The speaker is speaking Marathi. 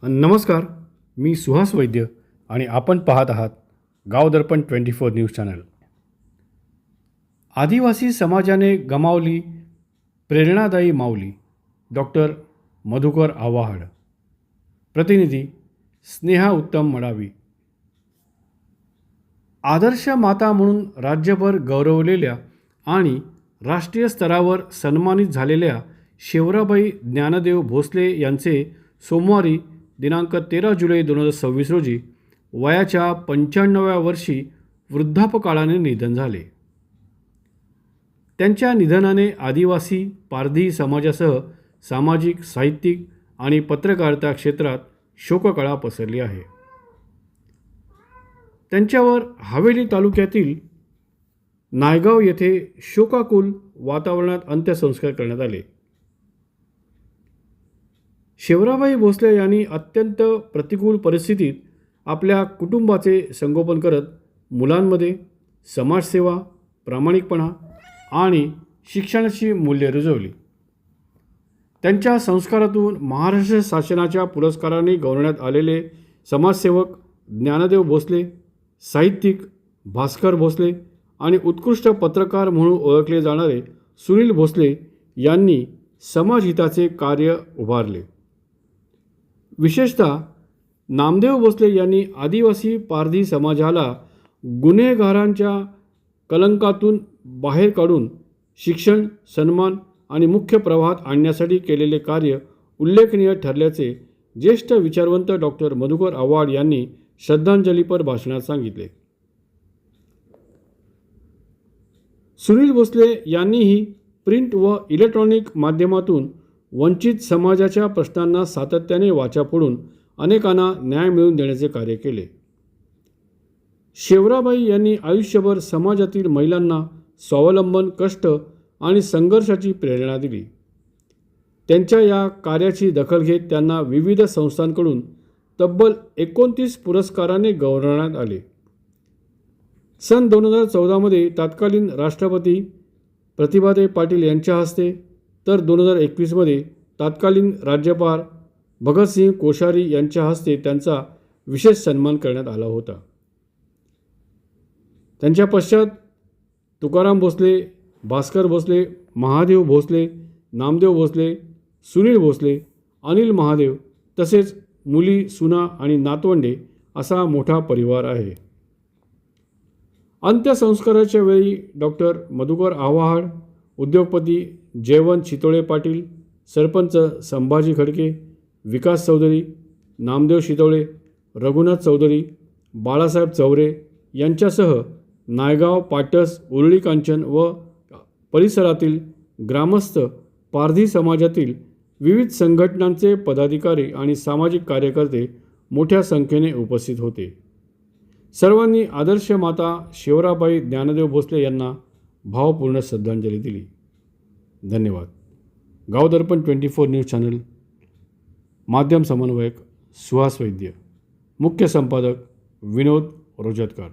नमस्कार, मी सुहास वैद्य आणि आपण पाहत आहात गाव दर्पण 24 न्यूज चॅनल. आदिवासी समाजाने गमावली प्रेरणादायी माऊली. डॉक्टर मधुकर आव्हाड. प्रतिनिधी स्नेहा उत्तम मडावी. आदर्श माता म्हणून राज्यभर गौरवलेल्या आणि राष्ट्रीय स्तरावर सन्मानित झालेल्या शेवराबाई ज्ञानदेव भोसले यांचे सोमवारी दिनांक 13 जुलै 2026 रोजी वयाच्या 95व्या वर्षी वृद्धापकाळाने निधन झाले. त्यांच्या निधनाने आदिवासी पारधी समाजासह सामाजिक, साहित्यिक आणि पत्रकारिता क्षेत्रात शोककळा पसरली आहे. त्यांच्यावर हवेली तालुक्यातील नायगाव येथे शोकाकुल वातावरणात अंत्यसंस्कार करण्यात आले. शेवराबाई भोसले यांनी अत्यंत प्रतिकूल परिस्थितीत आपल्या कुटुंबाचे संगोपन करत मुलांमध्ये समाजसेवा, प्रामाणिकपणा आणि शिक्षणाची मूल्ये रुजवली. त्यांच्या संस्कारातून महाराष्ट्र शासनाच्या पुरस्काराने गौरवण्यात आलेले समाजसेवक ज्ञानदेव भोसले, साहित्यिक भास्कर भोसले आणि उत्कृष्ट पत्रकार म्हणून ओळखले जाणारे सुनील भोसले यांनी समाजहिताचे कार्य उभारले. विशेषतः नामदेव भोसले यांनी आदिवासी पारधी समाजाला गुन्हेगारांच्या कलंकातून बाहेर काढून शिक्षण, सन्मान आणि मुख्य प्रवाहात आणण्यासाठी केलेले कार्य उल्लेखनीय ठरल्याचे ज्येष्ठ विचारवंत डॉक्टर मधुकर आव्हाड यांनी श्रद्धांजलीपर भाषणात सांगितले. सुनील भोसले यांनीही प्रिंट व इलेक्ट्रॉनिक माध्यमातून वंचित समाजाच्या प्रश्नांना सातत्याने वाचा फोडून अनेकांना न्याय मिळवून देण्याचे कार्य केले. शेवराबाई यांनी आयुष्यभर समाजातील महिलांना स्वावलंबन, कष्ट आणि संघर्षाची प्रेरणा दिली. त्यांच्या या कार्याची दखल घेत त्यांना विविध संस्थांकडून तब्बल 29 पुरस्काराने गौरवण्यात आले. सन 2014 मध्ये तत्कालीन राष्ट्रपती प्रतिभाताई पाटील यांच्या हस्ते तर 2021 मध्ये तत्कालीन राज्यपाल भगतसिंग कोश्यारी यांच्या हस्ते त्यांचा विशेष सन्मान करण्यात आला होता. त्यांच्या पश्चात तुकाराम भोसले, भास्कर भोसले, महादेव भोसले, नामदेव भोसले, सुनील भोसले, अनिल महादेव तसेच मुली, सुना आणि नातवंडे असा मोठा परिवार आहे. अंत्यसंस्काराच्या वेळी डॉक्टर मधुकर आव्हाड, उद्योगपती जयवंत शितोळे पाटील, सरपंच संभाजी खडके, विकास चौधरी, नामदेव शितोळे, रघुनाथ चौधरी, बाळासाहेब चौरे यांच्यासह नायगाव, पाटस, उरळी कांचन व परिसरातील ग्रामस्थ, पारधी समाजातील विविध संघटनांचे पदाधिकारी आणि सामाजिक कार्यकर्ते मोठ्या संख्येने उपस्थित होते. सर्वांनी आदर्श माता शेवराबाई ज्ञानदेव भोसले यांना भावपूर्ण श्रद्धांजली दिली. धन्यवाद. गाव दर्पण 24 न्यूज चॅनल. माध्यम समन्वयक सुहास वैद्य. मुख्य संपादक विनोद रोजतकर.